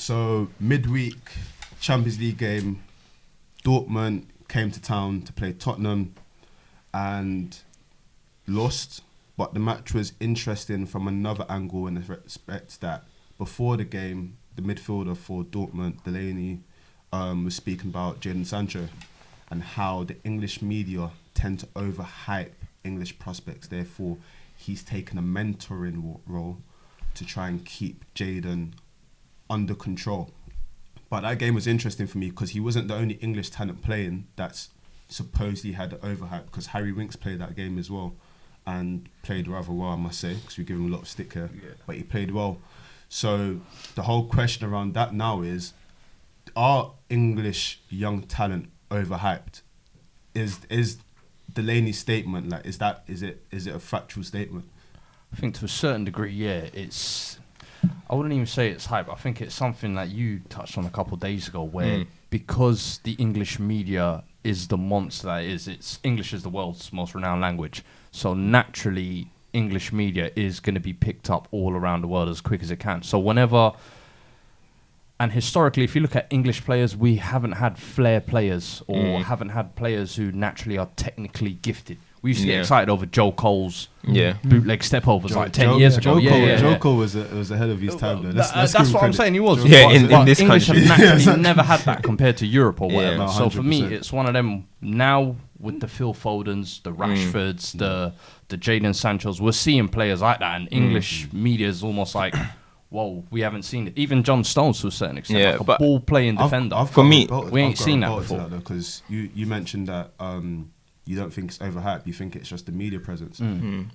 So midweek Champions League game, Dortmund came to town to play Tottenham and lost. But the match was interesting from another angle in the respect that before the game, the midfielder for Dortmund, Delaney, was speaking about Jadon Sancho and how the English media tend to overhype English prospects. Therefore, he's taken a mentoring role to try and keep Jadon under control. But that game was interesting for me because he wasn't the only English talent playing that's supposedly had the overhype, because Harry Winks played that game as well and played rather well, I must say, because we give him a lot of stick here, but he played well. So the whole question around that now is, are English young talent overhyped? Is Delaney's statement, like, is it a factual statement? I think to a certain degree, yeah. I wouldn't even say it's hype. I think it's something that you touched on a couple of days ago, where because the English media is the monster that it is, English is the world's most renowned language. So naturally, English media is going to be picked up all around the world as quick as it can. So whenever, and historically, if you look at English players, we haven't had flair players or haven't had players who naturally are technically gifted. We used to get excited over Joe Cole's bootleg stepovers 10 years ago. Joe Cole was ahead of his time, though. That's what I'm saying, he was. In this English country. have naturally never had that compared to Europe or whatever. No, so for me, 100%. it's one of them now with the Phil Fodens, the Rashfords, the Jadon Sanchos. We're seeing players like that, and English media is almost like, whoa, we haven't seen it. Even John Stones to a certain extent, like a ball-playing defender. We ain't seen that before. Because you mentioned that you don't think it's overhyped. You think it's just the media presence.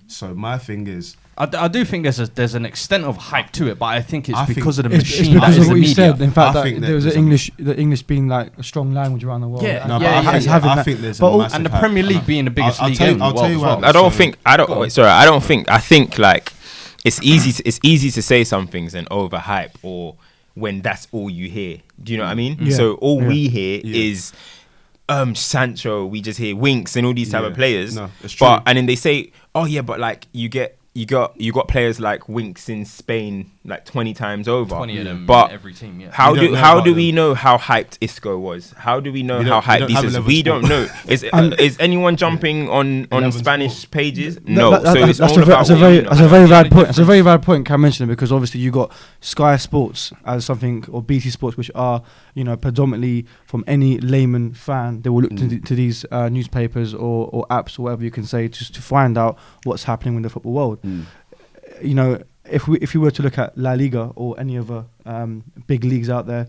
So my thing is, I do think there's an extent of hype to it, but I think it's because of the It's machine. because that of is what the you media. said. In fact, I think there was that the English being like a strong language around the world. Yeah. And No, but I think there's a massive and the hype. Premier League being the biggest league in the I'll tell world you as why. well. I think like it's easy to say some things and overhype, or when that's all you hear. Do you know what I mean? Yeah. So all we hear is Sancho, we just hear Winks and all these type of players. No, it's true. But and then they say, oh yeah, but like you got players like Winks in Spain like 20 times over. 20 of them but in every team, yeah. How We don't know do about we them. know how hyped Isco was? How do we know We how don't- we hyped don't these have is? 11 We sport. don't know. Is anyone jumping on 11 Spanish sport. pages? No. That- So it's that's all a about very what you know. very valid point. It's a very valid point. Cam mentioned it because obviously you got Sky Sports as something, or BT Sports, which are predominantly from any layman fan. They will look to these newspapers or apps or whatever you can say just to find out what's happening in the football world. If we were to look at La Liga or any other big leagues out there,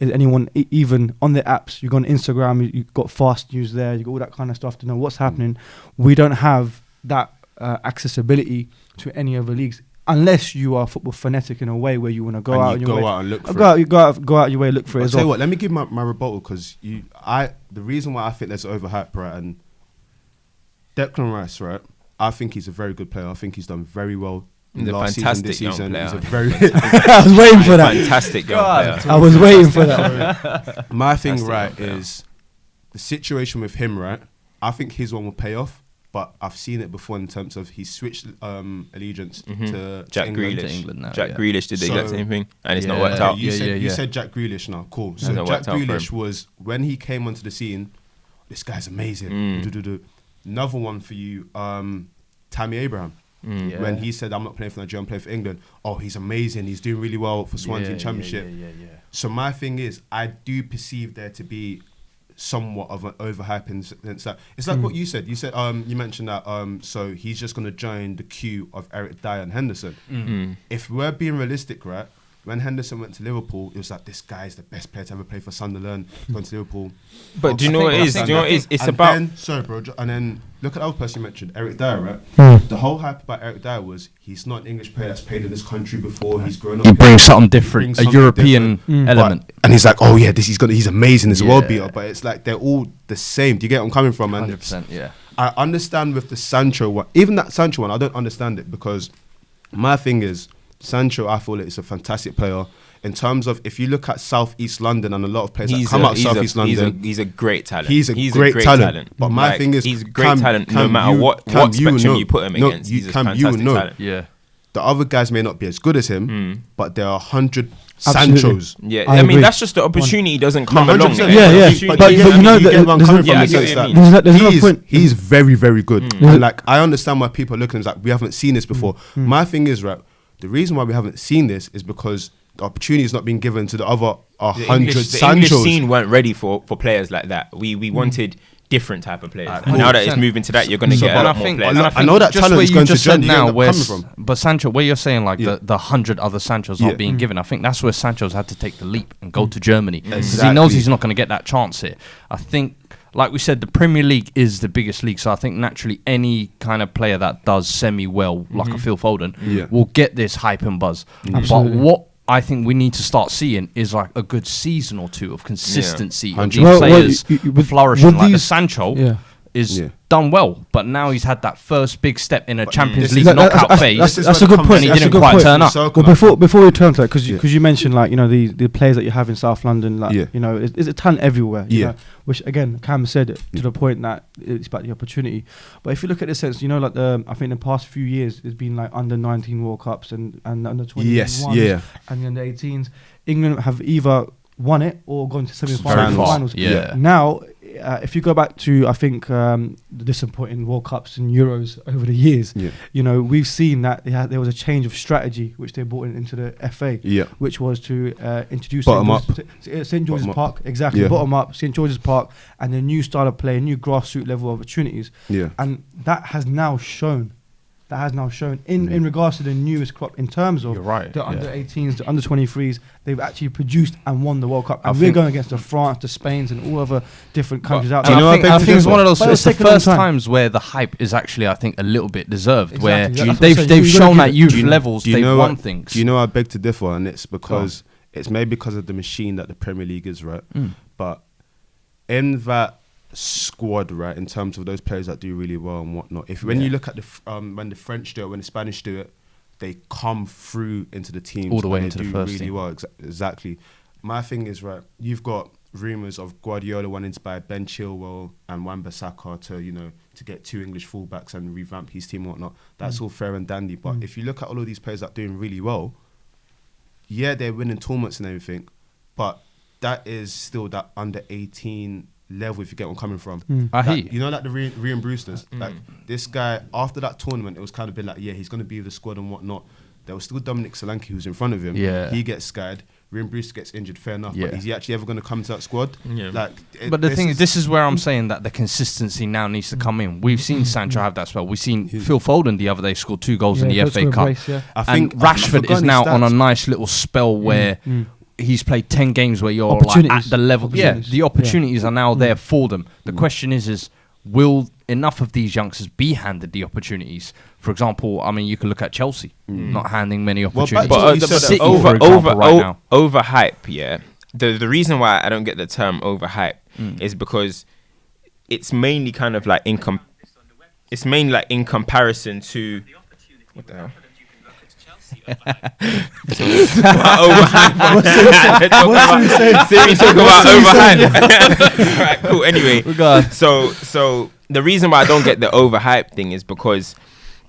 is anyone even on their apps? You go on Instagram, you've got fast news there, you got all that kind of stuff to know what's happening. We don't have that accessibility to any other leagues unless you are football fanatic in a way where you want to go out and look for it. go out your way, look for it I'll as tell you well. what, let me give my rebuttal, because the reason why I think there's overhype, right, and Declan Rice, right, I think he's a very good player. I think he's done very well He's a last fantastic season, this season. young He's a player. very I was waiting for that. Fantastic young player. I was waiting for that. My thing, Fantastic right, young player. is the situation with him, right? I think his one will pay off, but I've seen it before in terms of he switched allegiance to Jack England. Grealish. England now, Jack yeah. Grealish did the exact So- same thing, and it's not Yeah. worked out. You said Jack Grealish now, cool. So Hasn't Jack worked out for Grealish him. was, when he came onto the scene, this guy's amazing. Du-du-du. Another one for you, Tammy Abraham. When he said, I'm not playing for Nigeria, I'm playing for England. Oh, he's amazing. He's doing really well for Swansea Championship. Yeah. So my thing is, I do perceive there to be somewhat of an overhyping sense. It's like what you said. You said you mentioned that so he's just going to join the queue of Eric Dyer and Henderson. If we're being realistic, right? When Henderson went to Liverpool, it was like, this guy's the best player to ever play for Sunderland. Going to Liverpool. But do you know what it is? Do you know what it is? It's And about. then, sorry, bro. And then look at the other person you mentioned, Eric Dyer, right? The whole hype about Eric Dyer was he's not an English player that's played in this country before. He's grown up. He here. brings something He different, brings a something European different. element. And he's like, oh yeah, he's amazing. He's a world Yeah. beater. But it's like they're all the same. Do you get what I'm coming from? And 100%, yeah. I understand with the Sancho one. Even that Sancho one, I don't understand it, because my thing is, Sancho, I feel it's a fantastic player. In terms of, if you look at South East London and a lot of players that come out of South East London, He's a great talent. he's a great talent. But my Like, thing is, he's a great talent no matter what spectrum you put him against. He's a fantastic talent. Yeah. the other guys may not be as good as him, but there are 100 Absolutely. Sanchos. Yeah, I I mean agree. that's just the opportunity doesn't come No, along. 100%. Yeah. But you know you get where I'm there's coming no- from in I the get sense what you that mean. There's another point. he's very, very good. Yeah. And like, I understand why people are looking at him like, we haven't seen this before. My thing is, right, the reason why we haven't seen this is because the opportunity is not being given to the other 100 The English Sanchos. scene weren't ready for players like that. We wanted different type of players. And now that it's 100%. moving to that, you're going to So, get but a I lot more think- players. and I know that just talent where is you going to just said Germany. now, Where where coming from? but Sancho, where you're saying like Yeah. the 100 other Sanchos Yeah. aren't being given, I think that's where Sancho's had to take the leap and go to Germany because he Exactly. knows he's not going to get that chance here. I think, like we said, the Premier League is the biggest league, so I think naturally any kind of player that does semi well, like a Phil Foden, Yeah. will get this hype and buzz. Absolutely. But what I think we need to start seeing is like a good season or two of consistency of these 100%. players with flourishing. Like the these- Sancho Yeah. is Yeah. done well, but now he's had that first big step in a Champions this League is- knockout phase. that's a good point. and he That's a didn't good quite point. turn up. Well, before we turn to that, because Yeah. you mentioned like the players that you have in South London, like Yeah. it's a talent everywhere. You Yeah. know, which again, Cam said it to the point that it's about the opportunity. But if you look at the sense, like I think the past few years there's been like under 19 World Cups and under 20 Yes, yeah. and the under 18s. England have either won it or gone to Very semi-finals. far. Finals. Yeah. Now, if you go back to I think the disappointing World Cups and Euros over the years, Yeah. we've seen that there was a change of strategy which they brought into the FA, Yeah. which was to introduce Bottom up. St George's Bottom up. Park, exactly, Yeah. bottom up, St George's Park, and a new style of play, a new grassroots level of opportunities, Yeah. and that has now shown. In regards to the newest crop in terms of You're right, the yeah. under 18s, the under 23s, they've actually produced and won the World Cup. I And we're think- going against the France, the Spains, and all other different countries out Do there. you know I what think, I I beg think it's to one of those. differ? It's the But it'll take a long first time. times where the hype is actually, I think, a little bit deserved. Exactly, Where that's what I'm they've saying. they've You gotta shown give at it- youth Do you- levels do you they've know won what- things. Do you know I beg to differ, and it's because it's maybe because of the machine that the Premier League is, right? But in that squad, right, in terms of those players that do really well and whatnot, when you look at when the French do it, when the Spanish do it, they come through into the teams All the way and into they the do first really team. well. Exactly. My thing is, right, you've got rumours of Guardiola wanting to buy Ben Chilwell and Wan-Bissaka to get 2 English fullbacks and revamp his team and whatnot. That's all fair and dandy. But if you look at all of these players that are doing really well, yeah, they're winning tournaments and everything, but that is still that under 18 level, if you get where I'm coming from. I hear Like, you. you know, like the Ryan Brewsters, like this guy, after that tournament, it was kind of been like, yeah, he's going to be with the squad and whatnot. There was still Dominic Solanke who's in front of him. Yeah. He gets scared. Ryan Brewster gets injured, fair enough. Yeah. But is he actually ever going to come to that squad? Yeah. Like, But the thing is, this is where I'm saying that the consistency now needs to come in. We've seen Sancho have that spell. We've seen Phil Foden the other day scored 2 goals in the Yeah, FA Cup. brace, yeah. I And think I've Rashford forgotten is his now on a stats. nice little spell where he's played 10 games where you're like at Opportunities. the level. Yeah, Opportunities. the opportunities are now there for them. The question is will enough of these youngsters be handed the opportunities? For example, I mean, you can look at Chelsea not handing many back opportunities. to what But you said, City, over for example, right now. overhype, yeah. The reason why I don't get the term overhype is because it's mainly kind of like it's mainly like in comparison to what the hell. Siri talk about overhype. Right, cool. Anyway, so the reason why I don't get the overhype thing is because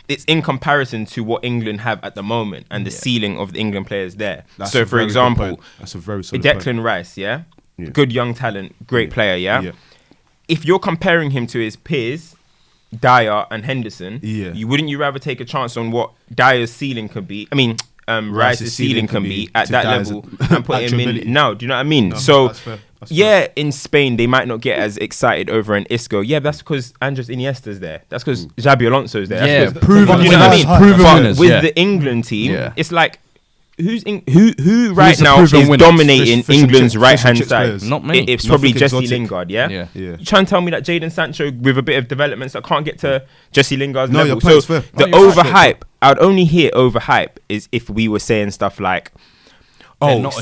it's in comparison to what England have at the moment and the ceiling of the England players there. That's So, a for very good example, point. That's a very solid Declan point. Rice, yeah? Yeah. Good young talent, great player, yeah? Yeah. If you're comparing him to his peers, Dyer and Henderson, Yeah. wouldn't you rather take a chance on what Dyer's ceiling could be? I mean, Rice's ceiling can be at to that Dyer's level and put him actual in. ability. No, do you know what I mean? No, so, that's fair. That's yeah, in Spain, they might not get as excited over an Isco. Yeah, that's because Andres Iniesta's there. That's because Xabi Alonso's there. Yeah, That's 'cause- proven you know what I winners. mean? Proven But winners, with yeah. the England team, Yeah. it's like, who right the now proven is winners? dominating Fish and England's chips- right fish and hand chips side? players. Not many. It's probably Nothing Jesse exotic. Lingard, yeah? Yeah. Yeah. You trying to tell me that Jadon Sancho, with a bit of developments, that can't get to Jesse Lingard's No, level? your So point's fair. the No, you're right. overhype, I'd only hear overhype is if we were saying stuff like, They're oh, not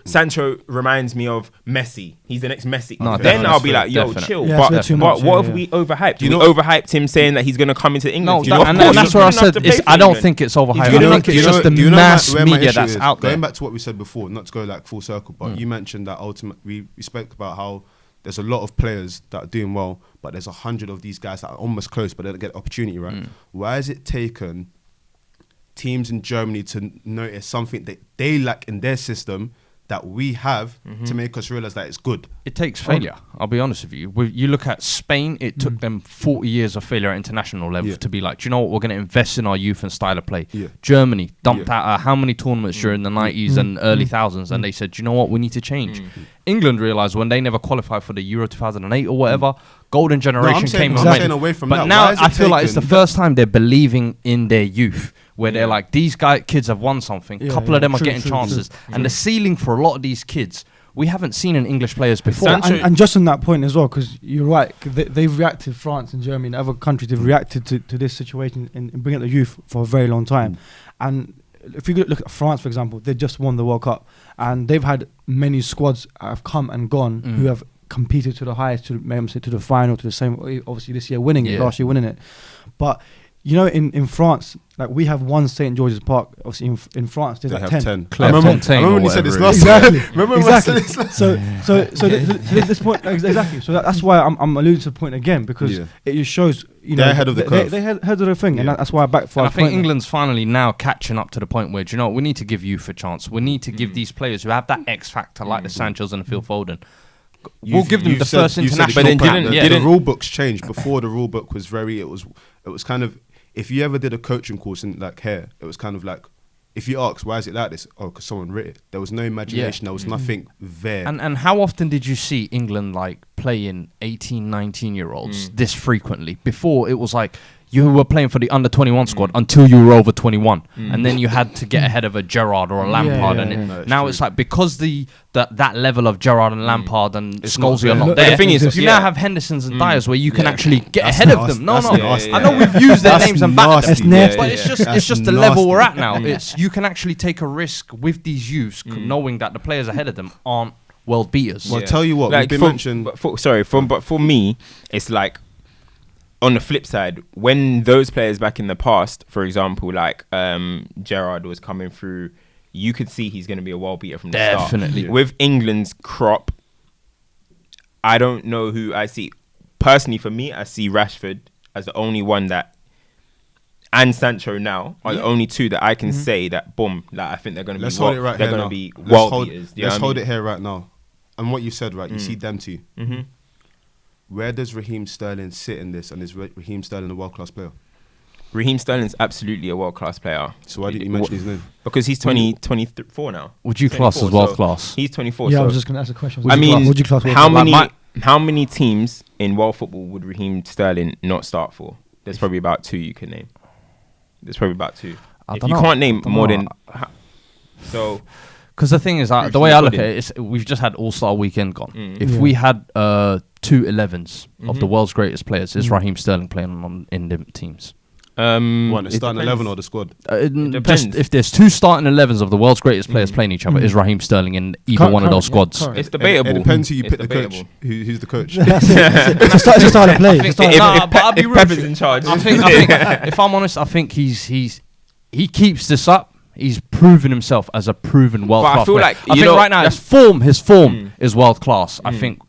Sancho reminds me of Messi. He's the next Messi. No, then definitely. I'll be like, yo, Definitely. chill. Yeah, it's a but bit too but much, what yeah, have yeah. we overhyped? You We know- overhyped him saying that he's going to come into England. No, You know, of and course, that's he's what I good enough said. to play It's, for I don't England. think it's overhyped. He's I good enough think to it's play. just the Do you know mass where my media issue that's is? out there. Going back to what we said before, not to go like full circle, but you mentioned that ultimately we spoke about how there's a lot of players that are doing well, but there's 100 of these guys that are almost close, but they don't get the opportunity, right? Why is it taken teams in Germany to notice something that they lack in their system that we have to make us realize that it's good. It takes failure. I'll be honest with you. You look at Spain, it took them 40 years of failure at international level to be like, do you know what? We're going to invest in our youth and style of play. Yeah. Germany dumped out how many tournaments during the 90s and early thousands, and they said, do you know what? We need to change. England realized when they never qualified for the Euro 2008 or whatever, golden generation came and went. Away from but that. now I feel like it's the first time they're believing in their youth. Where they're like, these kids have won something. A couple of them are getting chances. And the ceiling for a lot of these kids, we haven't seen in English players before. And just on that point as well, because you're right, they've reacted, France and Germany and other countries, they've reacted to this situation in bringing up the youth for a very long time. And if you look at France, for example, they just won the World Cup. And they've had many squads have come and gone who have competed to the highest, to the final, to the same, obviously this year winning it, last year winning it. But you know, in France, like we have one St. George's Park. Obviously, in France, there's like 10. I remember when you said this last exactly. Remember when I said this last So this point exactly. So that's why I'm alluding to the point again, because it just shows they're ahead of the curve. They're ahead of the thing, and that's why I back for. I think England's finally now catching up to the point where, do you know what, we need to give youth a chance. We need to give these players who have that X factor, like the Sanchos and the Phil Foden. We'll give them the first international. But then the rule books changed. Before the rule book was very. It was kind of. If you ever did a coaching course in like here, it was kind of like, if you ask, why is it like this? Oh, because someone wrote it. There was no imagination. There was nothing there. And how often did you see England like playing 18, 19-year-olds this frequently? Before, it was like, you were playing for the under 21 squad until you were over 21, and then you had to get ahead of a Gerrard or a Lampard. Now it's like, because that level of Gerrard and Lampard and Scholes are not there. The thing is, you now have Hendersons and Dyers where you can actually get ahead of them. I know we've used their names and battered them, but it's just the level we're at now. It's you can actually take a risk with these youths, knowing that the players ahead of them aren't world beaters. Well, tell you what, like we've been mentioned. But for me, it's like, on the flip side, when those players back in the past, for example, like Gerrard was coming through, you could see he's going to be a world beater from the start. Definitely. Yeah. With England's crop, I don't know who I see. Personally, for me, I see Rashford as the only one that, and Sancho now, are the only two that I can say that, boom, like I think they're going to be world, they're going to be world beaters. Let's hold it here right now. And what you said, right, you see them two. Where does Raheem Sterling sit in this? And is Raheem Sterling a world-class player? Raheem Sterling's absolutely a world-class player. So why didn't you mention his name? Because he's 24 now. Would you class as world-class? He's 24. Yeah, so I was just going to ask a question. Would you class how many teams in world football would Raheem Sterling not start for? There's probably about two you can name. If you can't name more than... So... Because the thing is, the way I look at it is, we've just had All-Star Weekend gone. If we had 2 11s of the world's greatest players, is Raheem Sterling playing in them teams? What, the starting 11 or the squad? It depends. If there's 2 starting 11s of the world's greatest players playing each other, is Raheem Sterling in either one of those squads? It's debatable. It depends who you pick the coach. Who's the coach? It's a style of play. But I'll be Pepper's in charge. I think, if I'm honest, I think he keeps this up. He's proven himself as a proven world class. But I feel player. Right now his form is world class. I think,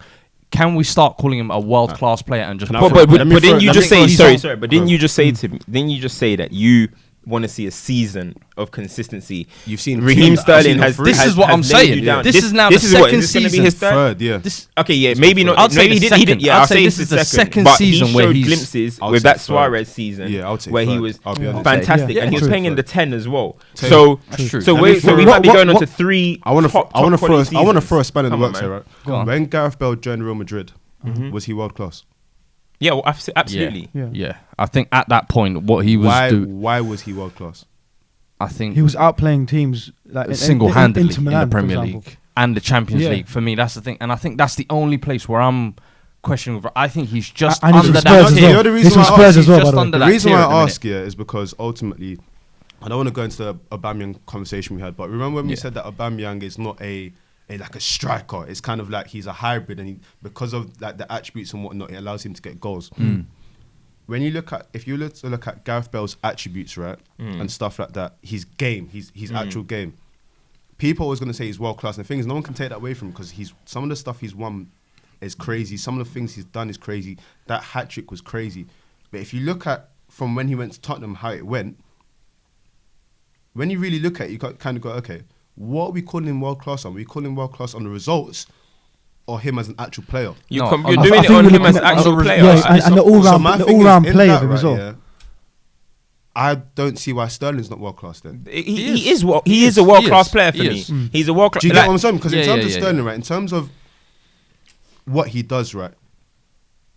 can we start calling him a world class player and just? But didn't you just say sorry? But didn't you just say to me? Didn't you just say that you want to see a season of consistency? You've seen Raheem Sterling has. This is what I'm saying. This is now the second season. His third, yeah. Okay, yeah, maybe not. Maybe he didn't. Yeah, I'll say this is the second season where he showed glimpses with that Suarez season. Yeah, I'll take where he was fantastic, and he was playing in the 10 as well. So we might be going on to 3. I want to throw a span in the works here, right? on. When Gareth Bale joined Real Madrid, was he world class? Yeah, well, absolutely. Yeah. I think at that point, what he was doing. Why was he world class? I think he was outplaying teams like single-handedly in the Milan, Premier League and the Champions League. For me, that's the thing, and I think that's the only place where I'm questioning. I think he's just under that tier. The reason why I ask is because ultimately, I don't want to go into the Aubameyang conversation we had, but remember when we said that Aubameyang is not like a striker? It's kind of like he's a hybrid, and because of like the attributes and whatnot, it allows him to get goals. When you look at Gareth Bale's attributes, right, and stuff like that, his game, his actual game, people are always going to say he's world class. And the thing is, no one can take that away from him, because some of the stuff he's won is crazy. Some of the things he's done is crazy. That hat trick was crazy. But if you look at from when he went to Tottenham, how it went, when you really look at it, you kind of go, okay, what are we calling him world class on? Are we calling him world class on the results or him as an actual player? You're No, doing it on him as an actual player. Yeah, and the all-round play of him as well. Yeah, I don't see why Sterling's not world class then. He is a world class player for me. He's a world class. Do you get what I'm saying? Because in terms of yeah. Sterling, right, in terms of what he does, right,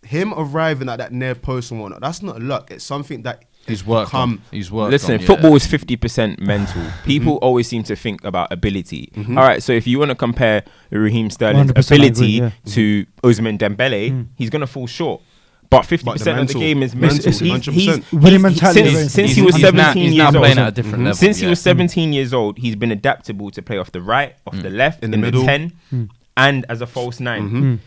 him arriving at that near post and whatnot, that's not luck. It's something that He's worked on. Listen, football is 50% mental. People always seem to think about ability. All right, so if you want to compare Raheem Sterling's 100% ability I agree, to Ousmane Dembele, he's going to fall short. But 50% of the game is mental. Since he was 17 years old, playing at a different level. Since he was 17 years old, he's been adaptable to play off the right, off the left, in the middle, 10, and as a false 9.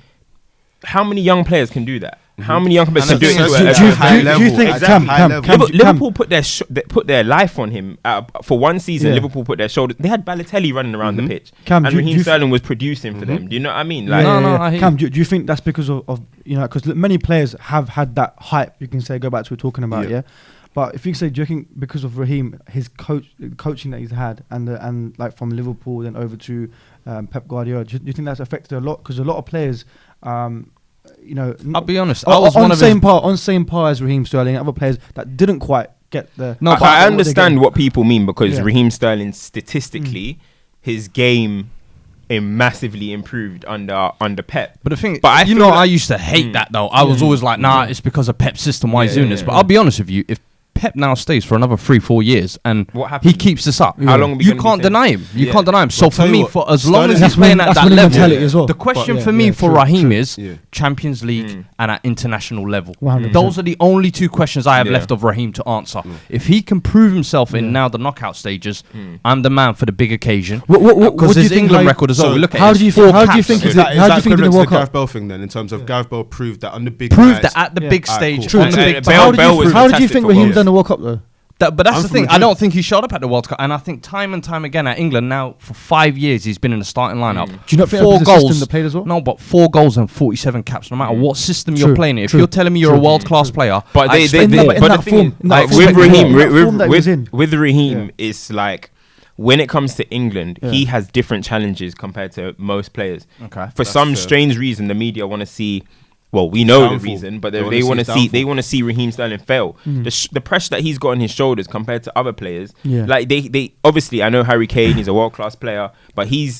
How many young players can do that? How many young players can do it? Do you think Liverpool put their life on him for one season? Yeah. Liverpool put their shoulders. They had Balotelli running around the pitch, Cam, and do Raheem you Sterling was producing for them. Do you know what I mean? Like, I hear Cam, do you think that's because of because many players have had that hype? You can say, go back to what we're talking about, yeah. But if you say, do you think because of Raheem, his coaching that he's had, and like from Liverpool then over to Pep Guardiola, do you think that's affected a lot? Because a lot of players, I'll be honest. on same par as Raheem Sterling, other players that didn't quite get the. No, but I understand what people mean because Raheem Sterling statistically, his game massively improved under Pep. But the thing, I used to hate that though. I was always like, it's because of Pep's system why he's doing this. But I'll be honest with you, if Pep now stays for another 3-4 years and he keeps this up, how long you can't deny him. You can't deny him. So for me, for as long as he's Sterling- playing at that's that winning level, mentality as well. the question But for me for true, Raheem true. is Champions League and at international level. 100%. Those are the only two questions I have left of Raheem to answer. If he can prove himself in now the knockout stages, I'm the man for the big occasion. Because his England record as well. We look at how do you think is that equivalent to the Gareth Bale thing then? In terms of Gareth Bale proved that on the big at the big stage. Cool. On the big How did you think Raheem done the World Cup though? But that's the thing. I don't think he showed up at the World Cup, and I think time and time again at England now for 5 years he's been in the starting lineup. Do you not think 4 that was the goals? system that played as well? No, but 4 goals and 47 caps. No matter what system you're playing in, if true, you're telling me you're a world class player, but with Raheem, it's like when it comes to England, he has different challenges compared to most players. Okay, for some strange reason, the media want to see. Well, we know the reason, but they want to see Raheem Sterling fail. The pressure that he's got on his shoulders compared to other players, like they obviously, I know Harry Kane is a world class player, but he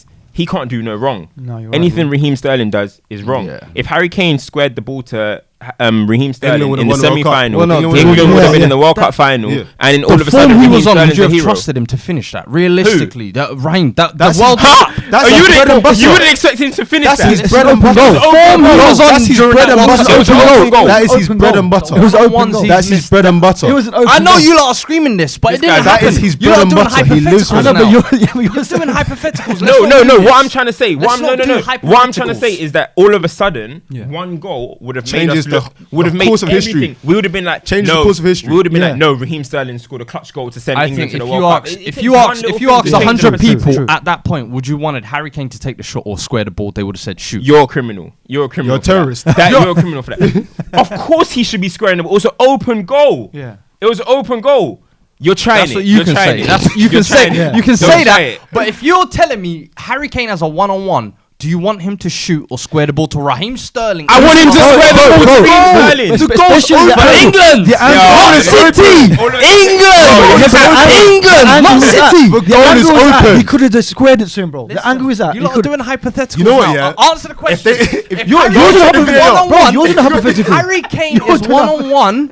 can't do no wrong. No, you're Anything Raheem Sterling does is wrong. If Harry Kane squared the ball to Raheem Sterling in the semi-final, England would have been in the World Cup final, and then all of a sudden Raheem Sterling's a hero. Trusted him to finish that. Realistically, Raheem, that's World Cup. You wouldn't expect him to finish that. That's his bread and butter. That's his bread and butter. That is his bread and butter. It was open goal. That's his bread and butter. I know you lot are screaming this, but it didn't happen. That is his bread and butter. He lives for it. it. You're doing hypotheticals. No. What I'm trying to say, what I'm trying to say is that all of a sudden, one goal would have made us look. Would have made everything. We would have been like, change the course of history. We would have been like, no, Raheem Sterling scored a clutch goal to send England to the World Cup. If you ask 100 people at that point, would you wanted Harry Kane to take the shot or square the ball? They would have said shoot. You're a criminal. You're a criminal. You're a terrorist. You're a criminal for that. Of course he should be squaring the ball. It was an open goal. Yeah. It was an open goal. You're trying That's what you can say. That's what you can say. You can say that. But if you're telling me Harry Kane has a one-on-one, do you want him to shoot or square the ball to Raheem Sterling? I want him to square the ball to Raheem Sterling. The goal's over. England! England! Not City! The goal is open. He could have just squared it to him, bro. The angle is that. You lot are doing hypotheticals. You know what, now. yeah? Answer the question. If Yours is a hypothetical. Harry Kane is one-on-one.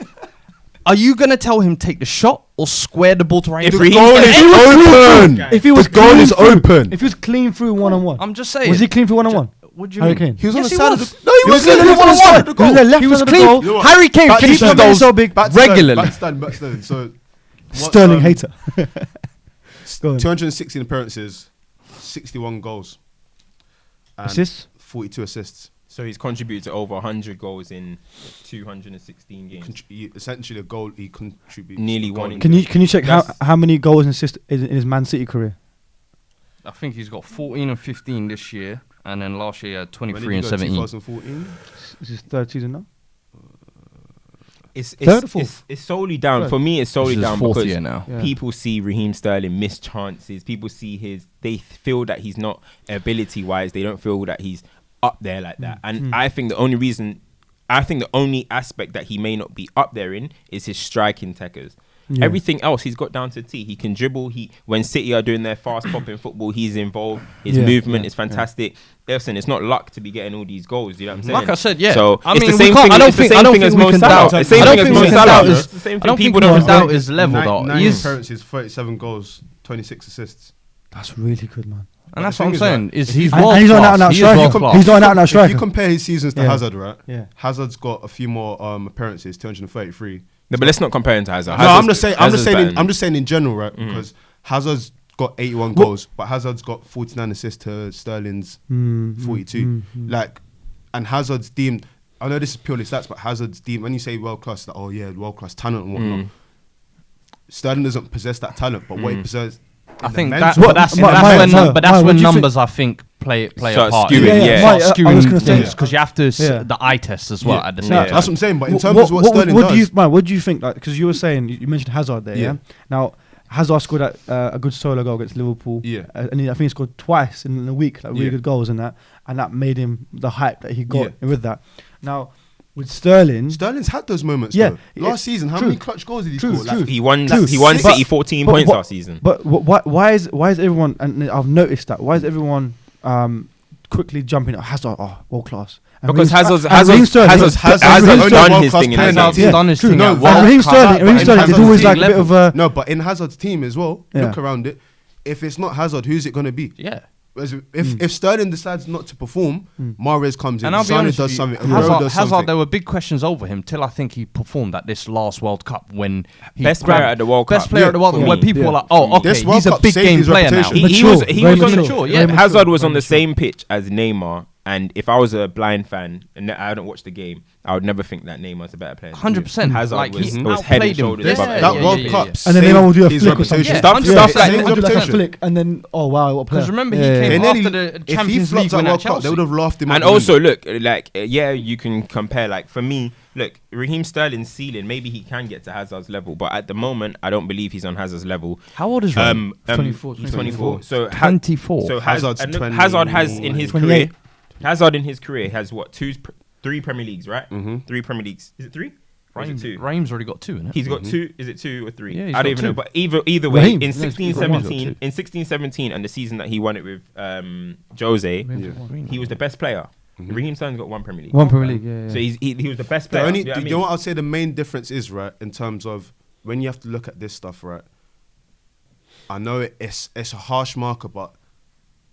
Are you going to tell him take the shot or square the ball to Raheem? The goal is open. If he was the goal is open. If he was clean through one-on-one. I'm just saying. Was he clean through one-on-one? What do you Harry mean? Kane. He was on the Yes, side he of was. the... No, he was on the side of the goal. He was on the left He was side of the clean. goal. You know what? Harry Kane finishes those so big. regularly. Back Sterling. So... Sterling hater. 216 appearances, 61 goals. And Assists? 42 assists. So he's contributed to over 100 goals in 216 games. Essentially a goal he contributes. Nearly one. Can you check how many goals and assists in his Man City career? I think he's got 14 and 15 this year, and then last year he had 23 and When did he go? 17. 2014? This is third season now. it's Third or fourth? it's solely down Third. for me. It's solely This is down fourth because year now. Yeah. people see Raheem Sterling miss chances. People see they feel that he's not ability wise. They don't feel that he's up there like that. And I think the only aspect that he may not be up there in is his striking tackles. Yeah. Everything else he's got down to a T. He can dribble. When City are doing their fast popping football, he's involved. His movement is fantastic. Listen, it's not luck to be getting all these goals. You know what I'm saying? Like I said, yeah. So I it's mean, the same we can't- thing. I don't It's the think- I same don't thing think as we Mo can Salah. doubt- It's the I same don't thing as think Mo we can Salah. doubt bro. his- It's the same I thing don't people think we don't can doubt understand. his level though. 9 He's- appearances, 37 goals, 26 assists. That's really good, man. And that's the what I'm thing is, saying. like, Is if he's you- And world he's not an out-and-out class. He is striker. world He's class. not an out-and-out If you striker. compare his seasons to Yeah. Hazard, right? Yeah. Hazard's got a few more appearances, 233. No, but let's not compare him to Hazard. No, I'm just saying. Hazard's I'm just saying in general, right? Because Hazard's got 81 goals, but Hazard's got 49 assists to Sterling's 42. Like, and Hazard's deemed. I know this is purely stats, but Hazard's deemed. When you say world class, like, oh yeah, world class talent and whatnot. Sterling doesn't possess that talent, but what he possesses. I think men's that, world- but that's, My- that's my- when, my- but that's my- when what do you numbers I think play a Start part. skewing, yeah. Start I was skewing gonna say- things because you have to Yeah. the eye test as well Yeah. at the No, same time. that's what I'm saying. But in terms of what Sterling what does, do you, man, what do you think? Like, because you were saying you mentioned Hazard there. Yeah. Yeah. Now Hazard scored a good solo goal against Liverpool. Yeah. And I think he scored twice in a week, like really Yeah. good goals and that made him the hype that he got Yeah. with that. Now with Sterling, Sterling's had those moments. Yeah. Though. Last season, how True. many clutch goals did he True, score? true. Like, He won. True. He won Six. City 14 points last season. But why is everyone? And I've noticed that. Why is everyone quickly jumping at Hazard? Oh, world class. And Because Raheem- Hazard's and Raheem Sterling- Hazard's and Raheem done Sterling- his thing in Hazard's Hazard. Yeah. done his True, thing no, at and world Raheem class, Sterling, but Raheem in Sterling is Hazard's always league like a bit level. of a. No, but in Hazard's team as well, Yeah. look around it. If it's not Hazard, who's it going to be? Yeah. If Sterling decides not to perform, Mahrez comes in, And I'll be Sané honest does with something, you, Aguero Hazard, does something. there were big questions over him till I think he performed at this last World Cup when he Best player at the World Cup. Best player at the World for Cup. Where me. people Yeah. were like, oh, okay, This World he's a Cup big saved game his player now. reputation. He Mature, was very mature, yeah. very Hazard was very on the mature. same pitch as Neymar, and if I was a blind fan and I don't watch the game, I would never think that Neymar's a better player. 100%. Hazard Like, was, he was head and outplayed him. shoulders Yeah, above yeah, everyone. That World yeah, Cup yeah. And then saved Neymar will do a his flick or something. reputation. Yeah, Stuff 100%. like Saved his He'll do like a reputation. flick and then what a player. Because remember, Yeah, he yeah, came They yeah. after nearly- the if he Champions flopped League that win at World Cup, they Chelsea. would have laughed him out And the window. also, look, like, yeah, you can compare. Like, for me, look, Raheem Sterling's ceiling, maybe he can get to Hazard's level, but at the moment, I don't believe he's on Hazard's level. How old is Raheem? 24, 24. So 24. So Hazard's Hazard has in his 28. career. Hazard in his career has what? 3 Premier Leagues, right? 3 Premier Leagues. Is it 3? Or is it 2? Raheem's already got 2, innit? He's got 2. Is it 2 or 3? Yeah, he's I don't got even know. 2. But either way, Raheem. in Yeah, 16, he's got one. 17, in 16, 17, and the season that he won it with Jose, he was the best player. Raheem Sterling's got 1 Premier League. One Premier League, yeah. So he was the best The player. only, you know what I you mean? know what I'll say the main difference is, right, in terms of when you have to look at this stuff, right? I know it's a harsh marker, but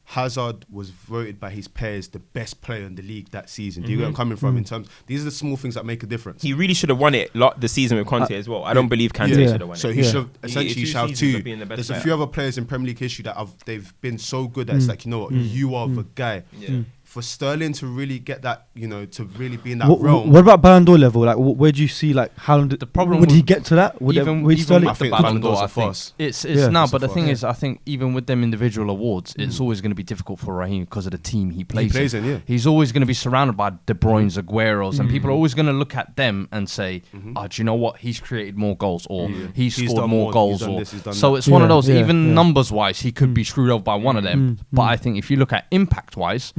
Hazard was voted by his peers the best player in the league that season. Do you get where I'm coming from? In terms, these are the small things that make a difference. He really should have won it the season with Conte as well. I don't believe Kante Yeah. should have won So it. he Yeah. should have essentially Two shout seasons two. of being the best There's a player. few other players in Premier League history that they've been so good that it's like, you know what, you are the guy. Yeah. For Sterling to really get that, you know, to really be in that What, realm. what about Ballon d'Or level? Like, where do you see like how The problem would he with- get to that? Would even would even Sterling? I with the think Ballon Ballon d'Or, d'Or's I a think farce. it's Yeah. no. It's a But the farce. thing is, I think even with them individual awards, it's always going to be difficult for Raheem because of the team he plays, plays in, yeah. He's always going to be surrounded by De Bruyne's, Agueros, and people are always going to look at them and say, "Oh, do you know what? He's created more goals, or he's He's scored done more more, goals." he's done Or this, he's done so that. it's one of Yeah, those. yeah, Even yeah. numbers wise, he could be screwed over by one of them. But I think if you look at impact wise.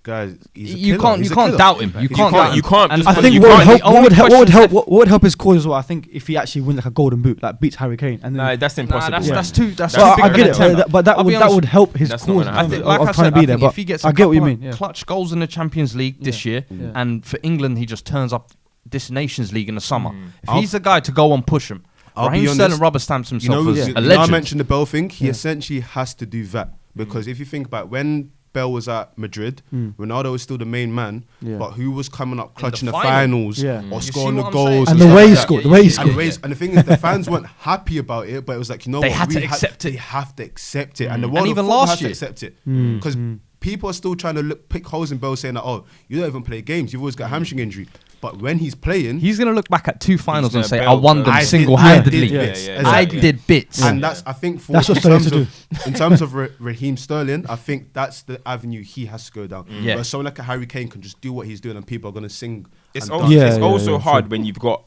Guys, he's a You killer. can't He's a doubt killer. him. You You can't can't- doubt him. you can't And just- I You think can't- what the would only question help left- what would help his cause as well. I think if he actually wins like a golden boot, like beats Harry Kane, and then Nah, that's impossible. that's too. That's well, too I big get of it, an attempt. but that I'll would be honest, help his That's not cause. gonna I happen. think, of like I trying said, to be I there. think But if he gets I a get what you couple mean. Yeah. clutch goals in the Champions League this year, and for England he just turns up this Nations League in the summer. If he's the guy to go and push him, I'll be Raheem Sterling honest, rubber stamps You himself know, as you a know I legend. mentioned the Bell thing. He essentially has to do that because if you think about when Bell was at Madrid, Ronaldo was still the main man, Yeah. but who was coming up clutching the final. finals Yeah. or You see scoring the what I'm saying? goals And and the stuff way he like that. scored, the way he And, scored. and the thing is, the fans weren't happy about it, but it was like, you know They what, had we to accept it. They have to accept it, and the world And of even football last has to year. accept it because people are still trying to pick holes in Bell, saying that, oh, you don't even play games, you've always got a hamstring injury. But when he's playing, He's going to look back at 2 finals and gonna say, "I belt won them. them I did- single-handedly. I did bits. Yeah, yeah, I exactly. did bits." and that's, I think, for That's what in Sterling terms has to of in terms of Raheem Sterling, I think that's the avenue he has to go down. Yeah. Where someone like a Harry Kane can just do what he's doing, and people are gonna sing. It's and also, dance. Yeah, it's yeah, also yeah, hard sure. when you've got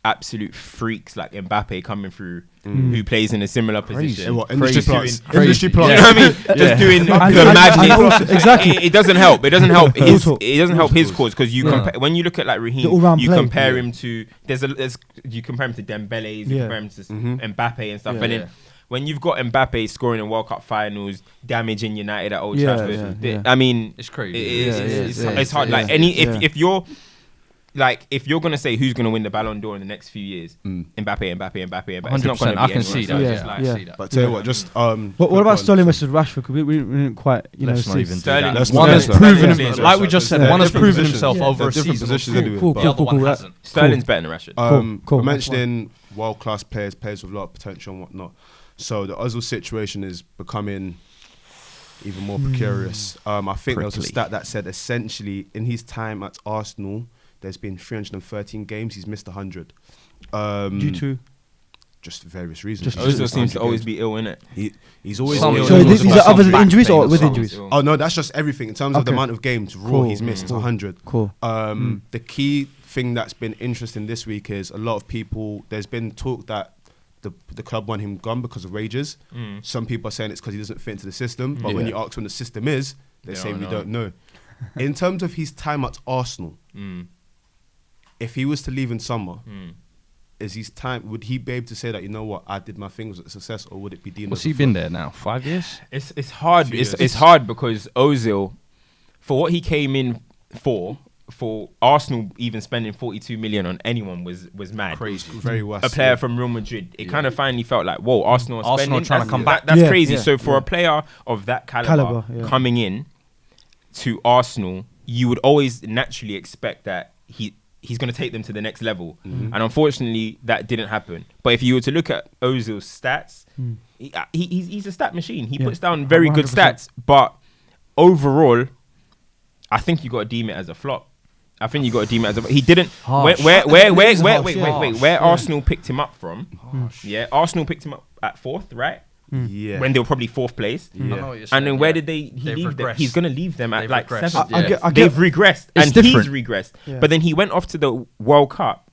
absolute freaks like Mbappe coming through, who plays in a similar position. What, industry Just plots? doing- Industry You know plots. what I mean? Just doing the madness. exactly. It doesn't help. It doesn't help his. Talk. It doesn't help his cause because you compare when you look at like The Raheem, all-round you play. compare him to there's you compare him to Dembele, you compare him to Mbappe and stuff, and then. When you've got Mbappe scoring in World Cup finals, damaging United at Old Trafford, I mean, it's crazy. It's hard. Like if you're gonna say who's gonna win the Ballon d'Or in the next few years, Mbappe. 100%. I can see that. But tell you what, just What about Sterling versus Rashford? 'Cause we didn't quite, Let's see. not even do Sterling- that. let's One not has do that. proven Let's him, not do like that. we just said, They're one has different proven positions. himself Yeah. over They're a different season. positions anyway, Cool, but- The other one cool. hasn't. Sterling's better than Rashford. Cool. We're mentioning world-class players with a lot of potential and whatnot. So the Ozil situation is becoming even more precarious. I think there was a Prickly. stat that said essentially in his time at Arsenal, there's been 313 games. He's missed 100. Due to just various reasons. Just- Ozil seems to always be ill, innit? He's always Some- ill. So Ozil's these got are other some than back injuries or pain with or injuries? something. Oh no, that's just everything in terms of the Okay. amount of games raw Cool. he's missed. It's 100. Cool. The key thing that's been interesting this week is a lot of people. There's been talk that the club want him gone because of wages. Some people are saying it's because he doesn't fit into the system. But when you ask when the system is, they say we don't know. In terms of his time at Arsenal, if he was to leave in summer, is his time? Would he be able to say that, you know what, I did my thing, was a success, or would it be deemed? What's as a he been flop? there now? 5 years? It's hard. Few It's years. hard because Ozil, for what he came in for Arsenal, even spending 42 million on anyone was mad. Crazy, very West. A player from Real Madrid, it kind of finally felt like, whoa, Arsenal are Arsenal spending. trying to come back. That's Yeah, crazy. yeah, So for a player of that caliber coming in to Arsenal, you would always naturally expect that he's going to take them to the next level. And unfortunately, that didn't happen. But if you were to look at Ozil's stats, he's a stat machine. He puts down very good 100%. stats. But overall, I think you got to deem it as a flop. He didn't. Harsh. Where Arsenal picked him up from. Yeah, Arsenal picked him up at 4th, right? Yeah. When they were probably 4th place. I know what you're And saying, then where yeah. did he They've leave them? regressed. He's going to leave them at They've like regressed. 7th. I get- I They've get- regressed. It's And different. he's regressed. Yeah. But then he went off to the World Cup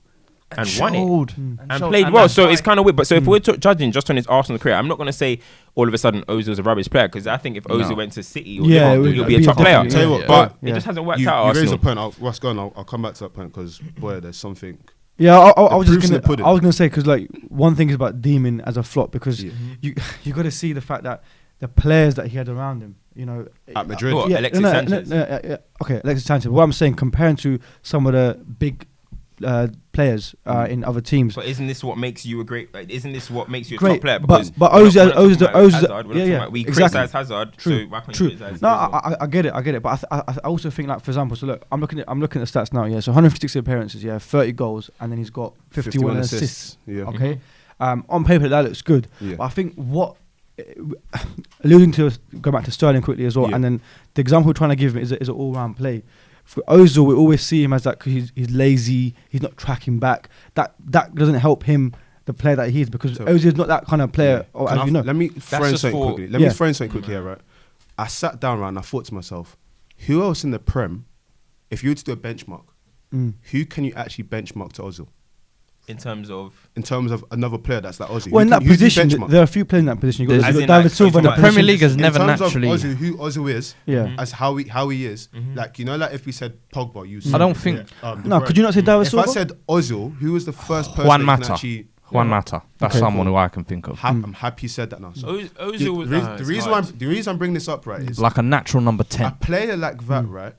and won it. And And showed- played and well. that's So why- it's kind of weird. But so if we're judging just on his Arsenal career, I'm not going to say all of a sudden Ozil's a rubbish player, because I think if Ozil went to City or Yeah, Liverpool, it he'll would be a be top player. definitely, Tell you what, yeah. But but it just hasn't worked you out at raise a Arsenal. point. What's going on? I'll come back to that point because boy, there's something. Yeah, I was proof's just in the gonna. pudding. I was gonna say because like one thing is about deeming as a flop because Yeah. you got to see the fact that the players that he had around him, you know, At Madrid. What, Alexis Sanchez? Okay, Alexis Sanchez. What I'm saying, comparing to some of the big players in other teams. But isn't this what makes you a great? Like, isn't this what makes you a Great, top player? but- Because but we're not Ozil- talking about Ozil- Hazard, we're not yeah, talking yeah, about- we exactly. criticize Hazard. True, So why can't true. you criticize No, Ozil? I get it, but I also think like for example, so look, I'm looking at the stats now. Yeah, so 156 appearances, yeah, 30 goals, and then he's got 51 assists. Yeah. Okay, on paper that looks good, Yeah. but I think what alluding to go back to Sterling quickly as well, Yeah. and then the example we're trying to give him is an all-round play. For Ozil, we always see him as that 'cause he's lazy, he's not tracking back. That doesn't help him, the player that he is, because So- Ozil's not that kind of player. Or, Can as I- you know, Let me frame just something for- quickly. Let Yeah. me frame something quickly here, right? I sat down, right, and I thought to myself, who else in the Prem, if you were to do a benchmark, who can you actually benchmark to Ozil? In terms of In terms of another player that's like Ozil. well, in Who that can- who do you position, benchmark? there are a few players in that position. You've got As in, David like, Silva in the that Premier position. League has in never terms naturally. of Ozil, who Ozil is, Yeah. as how he is, like, you know, like if we said Pogba, you said, I don't think- De No, Bruyne. could you not say David If Silva? I said Ozil, who was the first person Juan that Mata. can actually... Juan Mata. That's Okay, someone cool. who I can think of. I'm happy you said that now. So Ozil was the reason I'm bringing this up, right, is Like a natural number a 10. player like that, right?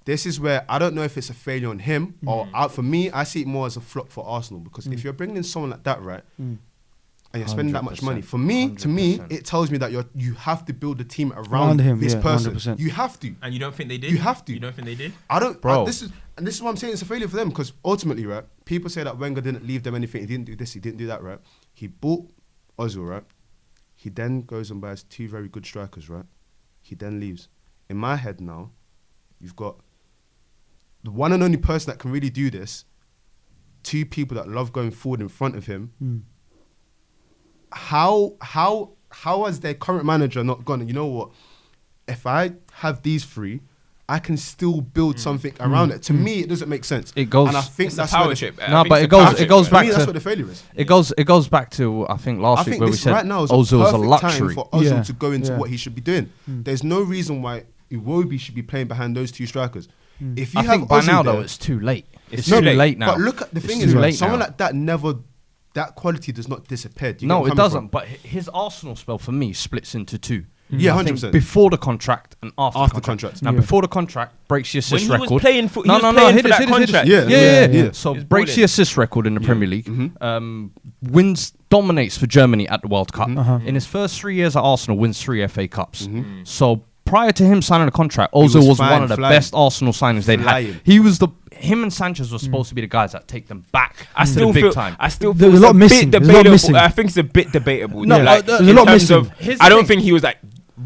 This is where I don't know if it's a failure on him or for me, I see it more as a flop for Arsenal, because if you're bringing in someone like that, right, and you're spending that much money, for me, to me, 100%. it tells me that you have to build a team Around around him, this yeah, person. 100%. You have to. And you don't think they did? You have to. You don't think they did? I don't, Bro. this is what I'm saying. It's a failure for them, because ultimately, right, people say that Wenger didn't leave them anything. He didn't do this. He didn't do that. Right. He bought Ozil. Right. He then goes and buys 2 very good strikers. Right. He then leaves. In my head now, you've got the one and only person that can really do this. 2 people that love going forward in front of him. How has their current manager not gone? And you know what? If I have these 3, I can still build something around it. To me, it doesn't make sense. It goes. And I think It's that's a power where trip. No, but it goes for back me, to. that's what the failure is. It goes back to I think last I week think where we this said right now is Ozil a is a perfect time luxury. for Ozil Yeah. to go into Yeah. what he should be doing. There's no reason why Iwobi should be playing behind those two strikers. If you I have think by Ozil now there, though it's too late. It's too too late. late now. But look at the thing It's is, too right, late someone now. like that never, that quality does not disappear. Do you get No, where it I'm coming doesn't. from? But his Arsenal spell for me splits into two. Yeah, I think 100%. before the contract and after After the the contract. contract. Now, Yeah. before the contract, breaks your When assist he record. was playing for, he No, was no, no, playing hit for it, that hit it, hit it. contract. Yeah. So He's breaks balling. the assist record in the Premier League. Wins, dominates for Germany at the World Cup. In his first 3 years at Arsenal, wins 3 FA Cups. So prior to him signing a contract, Ozil was flying, one of the flying. best Arsenal signings they'd had. Flying. He was him and Sanchez were supposed to be the guys that take them back I to still the big feel. time. I still There's feel a lot it's missing. bit There's a lot debatable. missing. I think it's a bit debatable. No, like, there's in a lot terms missing. of- Here's the I don't thing. think he was like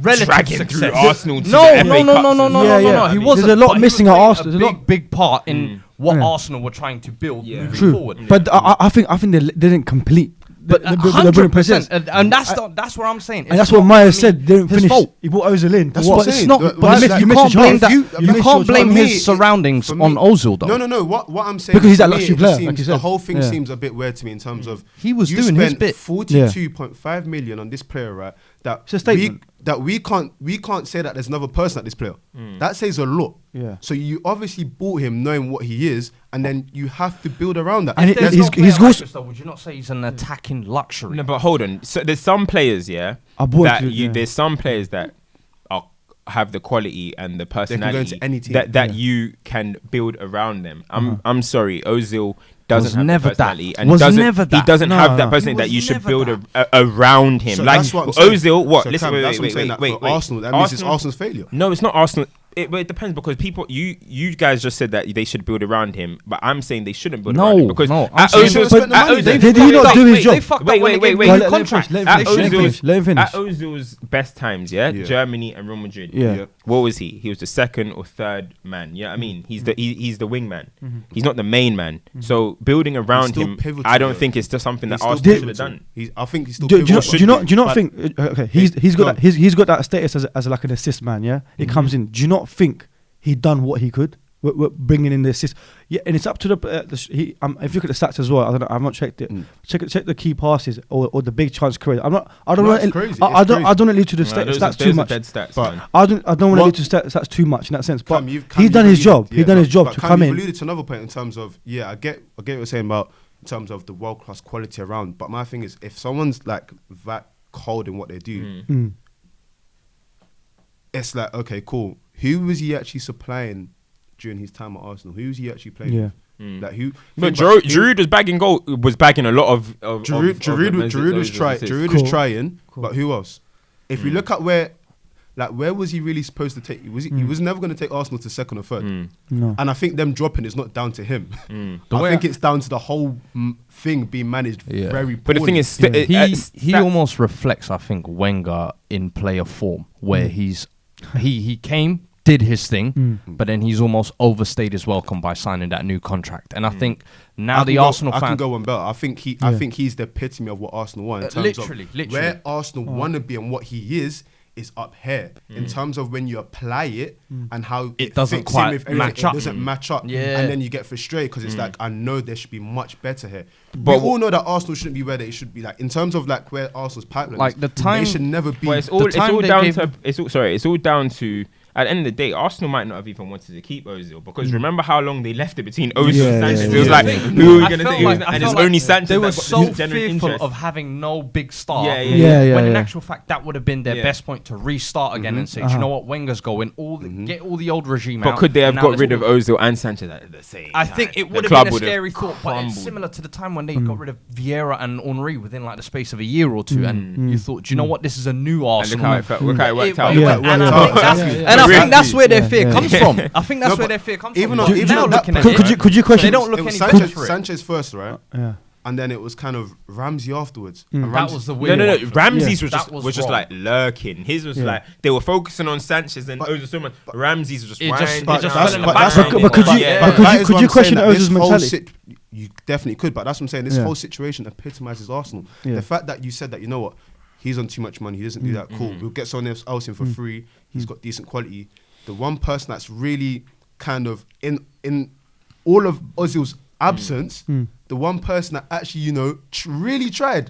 Relative dragging success. through Arsenal to No, the FA no, no, Cups no, no, and no, stuff. no, Yeah, no, yeah. no. He There's wasn't. a lot but he missing was at playing Arsenal. A There's a lot- big part in what Yeah. Arsenal were trying to build moving True, forward. but I think they didn't complete. But the brilliant process. 100%, and that's what I'm saying. And that's what Mayo said. They didn't his finish. fault. He brought Ozil in. That's For what what? I'm It's saying. not. But But it's you like- can't blame if that. you- You if can't you- blame for me, his surroundings for me- on Ozil though. No. What I'm saying Because he's for that me, luxury it just player, seems- like you the said. whole thing Yeah. seems a bit weird to me in terms of He was you doing his spent bit. 42.5 million on this player, right? It's a statement. We can't say that there's another person like this player. That says a lot. Yeah. So you obviously bought him knowing what he is, and then you have to build around that. And If there's he's- no player he's like also- this, though, would you not say he's an attacking luxury? No, but hold on. So there's some players, yeah, I bought that it, you. yeah. There's some players that have the quality and the go personality into any team. that you can build around them. I'm sorry, Ozil doesn't Was have never the personality that. and Was doesn't, never he that. doesn't No, have no. that personality He that you was should never build around him. So like that's what I'm saying. Ozil, what? So Listen, Cam, that's what I'm wait, saying. wait, That wait, for Arsenal, that means it's Arsenal's failure. No, it's not Arsenal. But it depends because people, you guys just said that they should build around him, but I'm saying they shouldn't build around him because no, I'm at saying- Ozil's, But at money Ozil's- then. Did he not do his job? They fucked Wait, up when wait, they gave wait, him wait. the Let him contract. finish, at let him finish, let him finish. At Ozil's best times, yeah, Yeah. Germany and Real Madrid. Yeah. What was he? He was the second or third man. Yeah, I mean, he's the wing man. He's not the main man. So building around still him, pivotal, I don't though. think it's just something that He's still Arsenal should pivotal. have done. I think he's still Do you pivotal. not But- think? Okay, he's got No. that. He's got that status as like an assist man. Yeah, he comes in. Do you not think he done what he could? We're bringing in the assist. Yeah, and it's up to if you look at the stats as well. I don't know. I've not checked it. Check the key passes or the big chance created. I don't No, want. it's crazy. I It's don't. I crazy. don't want to lead to the No, stats those too are much. dead stats, But- man. I don't want to What- lead to stats too much in that sense. But Cam, he's you've done his job. alluded- He's done his but- job but to Cam, come you've in. alluded to another point in terms of I get what you're saying about in terms of the world class quality around. But my thing is, if someone's like that cold in what they do, it's like okay, cool. Who was he actually supplying during his time at Arsenal? Who was he actually playing? Yeah. with? Like who? But think about- Giroud was bagging a lot of Giroud was trying. Giroud Cool. was trying, Cool. but who else? If you look at where was he really supposed to take? He was never going to take Arsenal to second or third. No. And I think them dropping is not down to him. The I way think it's down to the whole thing being managed Yeah. very poorly. But the thing is, He almost reflects, I think, Wenger in player form, where he came, did his thing, but then he's almost overstayed his welcome by signing that new contract. And I think now the Arsenal I fans. can go one better. I think he's the epitome of what Arsenal want in terms literally. of where Arsenal want to be and what he is up here in terms of when you apply it and how It doesn't fits quite him with everything. match up. It doesn't match up, Yeah. and then you get frustrated because it's like I know there should be much better here. But we all know that Arsenal shouldn't be where they should be. Like in terms of like where Arsenal's pipeline, Like, is, the time- they should never be. But it's all down to at the end of the day, Arsenal might not have even wanted to keep Ozil because remember how long they left it between Ozil Yeah, and Sanchez. yeah, It was yeah. like, Yeah. who are we I going to felt take? like- I And felt it's like only Sanchez. They were that got so genuine fearful interest. of having no big star. Yeah, When in yeah. actual fact, that would have been their Yeah. best point to restart again and say, do you know what, Wenger's going, get all the old regime But out. could they have and now got let's rid of all- Ozil and Sanchez at the same I time? think it The would club have been a would have scary thought, but it's crumbled. similar to the time when they got rid of Vieira and Henry within like the space of a year or two, and you thought, do you know what, this is a new And look Arsenal. how it felt. Look how it worked out. It Yeah, went- it and worked I out. think that's- Yeah. and I Yeah. think that's where their fear Yeah. comes from. I think that's No, where but their fear comes even from. though- But even now though that- looking at could- it, could you question? they don't look it was any Sanchez, good for it. Sanchez first, right? Yeah. And then it was kind of Ramsey afterwards. And That Ramsey- was the No, weird no, one no. for me. Ramsey's That was just wrong. like lurking. His was like they were focusing on Sanchez and Ozil so much. Ramsey's was just It just- winding it down. just that's- fell in the but back. that's- but could you- Yeah. but could that you- is could what you I'm question saying, that Ozil's this whole mentality? You definitely could, but that's what I'm saying. This Yeah. whole situation epitomizes Arsenal. Yeah. The fact that you said that, you know what, he's on too much money, he doesn't do that, cool. We'll get someone else in for free, he's got decent quality. the one person that's really kind of in all of Ozil's absence, the one person that actually, you know, really tried.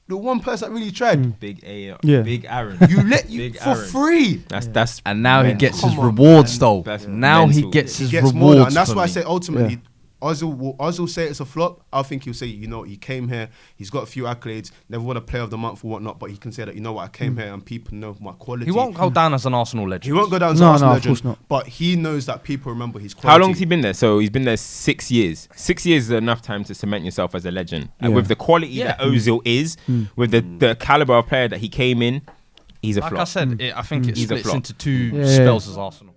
The one person that really tried. Big A. Yeah. Big Aaron. You let you Big for Aaron. free. That's And now he mental. gets his Come on, rewards, though. That's Now he mental. gets He his gets more, rewards. and that's for why I me. say ultimately, Ozil say it's a flop. I think he'll say, you know, he came here, he's got a few accolades, never won a Player of the Month or whatnot, but he can say that, you know what, I came here and people know my quality. He won't go down as an Arsenal legend. He won't go down as No, an Arsenal no, of legend, course not. but he knows that people remember his quality. How long has he been there? So he's been there 6 years. 6 years is enough time to cement yourself as a legend. And Yeah. with the quality that Ozil is, with the caliber of player that he came in, he's a Like flop. I said, I think it He's a splits flop. into two Yeah. spells as Arsenal.